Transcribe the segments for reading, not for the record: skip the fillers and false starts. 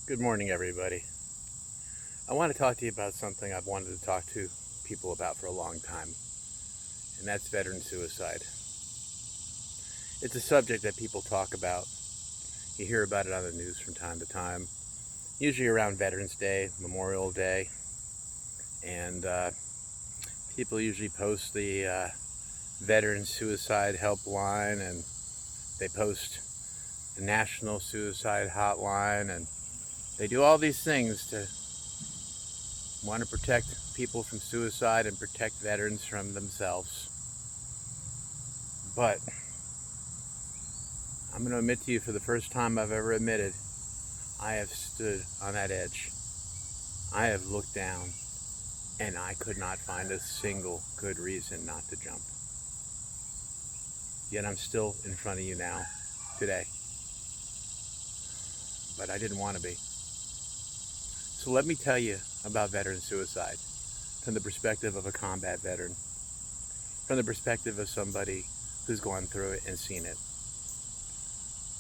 Good morning, everybody. I want to talk to you about something I've wanted to talk to people about for a long time, and that's veteran suicide. It's a subject that people talk about. You hear about it on the news from time to time, usually around Veterans Day, Memorial Day, and people usually post the veteran suicide helpline, and they post the national suicide hotline, and they do all these things to want to protect people from suicide and protect veterans from themselves. But I'm going to admit to you, for the first time I've ever admitted, I have stood on that edge. I have looked down and I could not find a single good reason not to jump. Yet I'm still in front of you now, today. But I didn't want to be. So let me tell you about veteran suicide from the perspective of a combat veteran, from the perspective of somebody who's gone through it and seen it.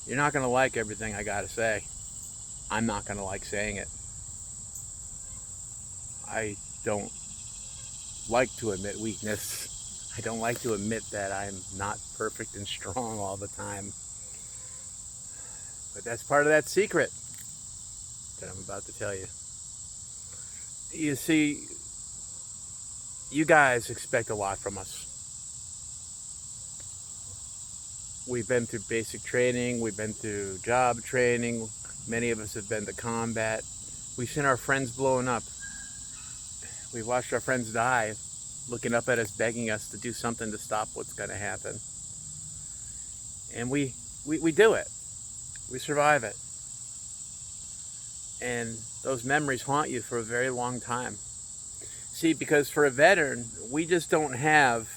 You're not going to like everything I got to say. I'm not going to like saying it. I don't like to admit weakness. I don't like to admit that I'm not perfect and strong all the time. But that's part of that secret that I'm about to tell you. You see, you guys expect a lot from us. We've been through basic training, we've been through job training, many of us have been to combat. We've seen our friends blowing up. We've watched our friends die, looking up at us, begging us to do something to stop what's going to happen. And we do it. We survive it. And those memories haunt you for a very long time. See, because for a veteran, we just don't have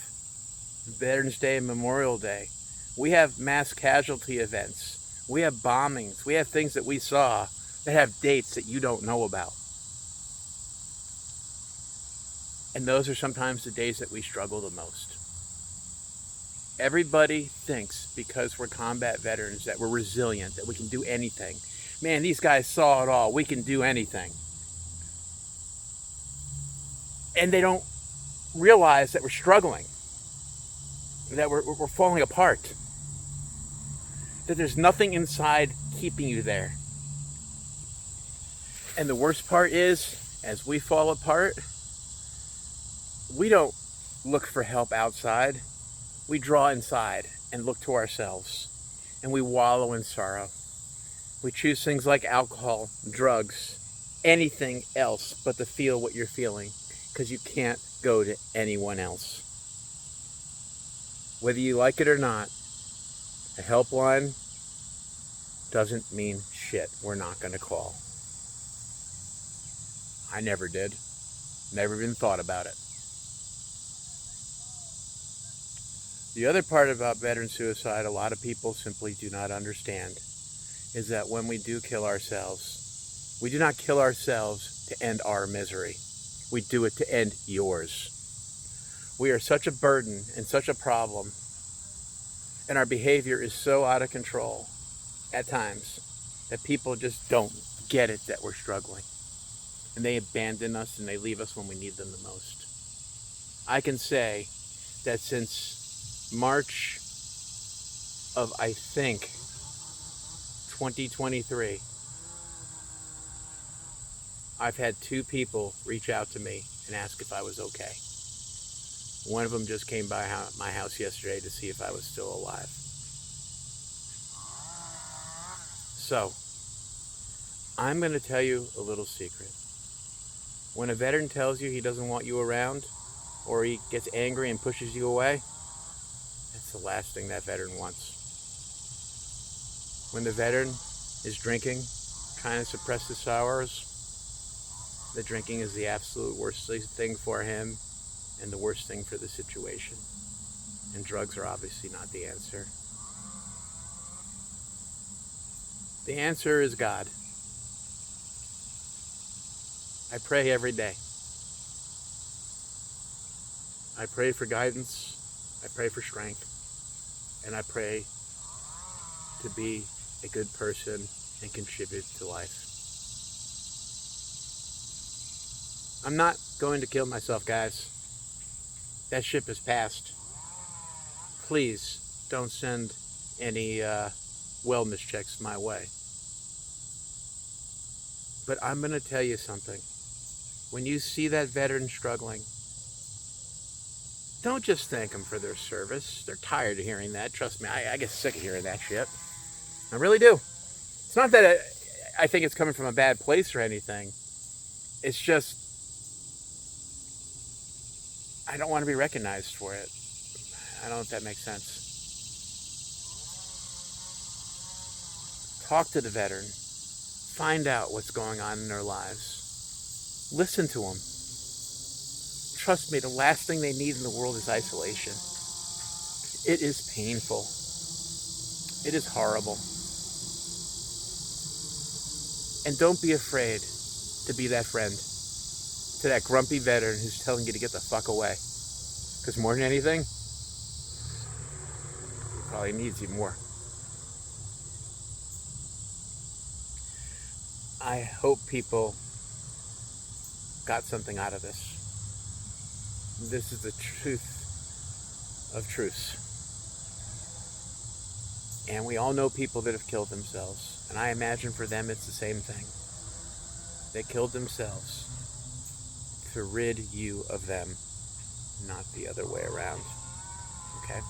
Veterans Day and Memorial Day. We have mass casualty events. We have bombings. We have things that we saw that have dates that you don't know about. And those are sometimes the days that we struggle the most. Everybody thinks because we're combat veterans that we're resilient, that we can do anything. Man, these guys saw it all. We can do anything. And they don't realize that we're struggling, that we're falling apart, that there's nothing inside keeping you there. And the worst part is, as we fall apart, we don't look for help outside. We draw inside and look to ourselves, and we wallow in sorrow. We choose things like alcohol, drugs, anything else but to feel what you're feeling, because you can't go to anyone else. Whether you like it or not, a helpline doesn't mean shit. We're not going to call. I never did. Never even thought about it. The other part about veteran suicide a lot of people simply do not understand is that when we do kill ourselves, we do not kill ourselves to end our misery. We do it to end yours. We are such a burden and such a problem, and our behavior is so out of control at times that people just don't get it that we're struggling. And they abandon us and they leave us when we need them the most. I can say that since March of, I think, 2023, I've had two people reach out to me and ask if I was okay. One of them just came by my house yesterday to see if I was still alive. So, I'm going to tell you a little secret. When a veteran tells you he doesn't want you around, or he gets angry and pushes you away, that's the last thing that veteran wants. When the veteran is drinking, trying to suppress his sorrows, the drinking is the absolute worst thing for him and the worst thing for the situation. And drugs are obviously not the answer. The answer is God. I pray every day. I pray for guidance. I pray for strength. And I pray to be a good person and contribute to life. I'm not going to kill myself, guys. That ship has passed. Please don't send any wellness checks my way. But I'm going to tell you something. When you see that veteran struggling, don't just thank them for their service. They're tired of hearing that. Trust me, I get sick of hearing that shit. I really do. It's not that I think it's coming from a bad place or anything. It's just, I don't want to be recognized for it. I don't know if that makes sense. Talk to the veteran. Find out what's going on in their lives. Listen to them. Trust me, the last thing they need in the world is isolation. It is painful. It is horrible. And don't be afraid to be that friend to that grumpy veteran who's telling you to get the fuck away. Because more than anything, he probably needs you more. I hope people got something out of this. This is the truth of truths. And we all know people that have killed themselves. And I imagine for them it's the same thing. They killed themselves to rid you of them, not the other way around. Okay?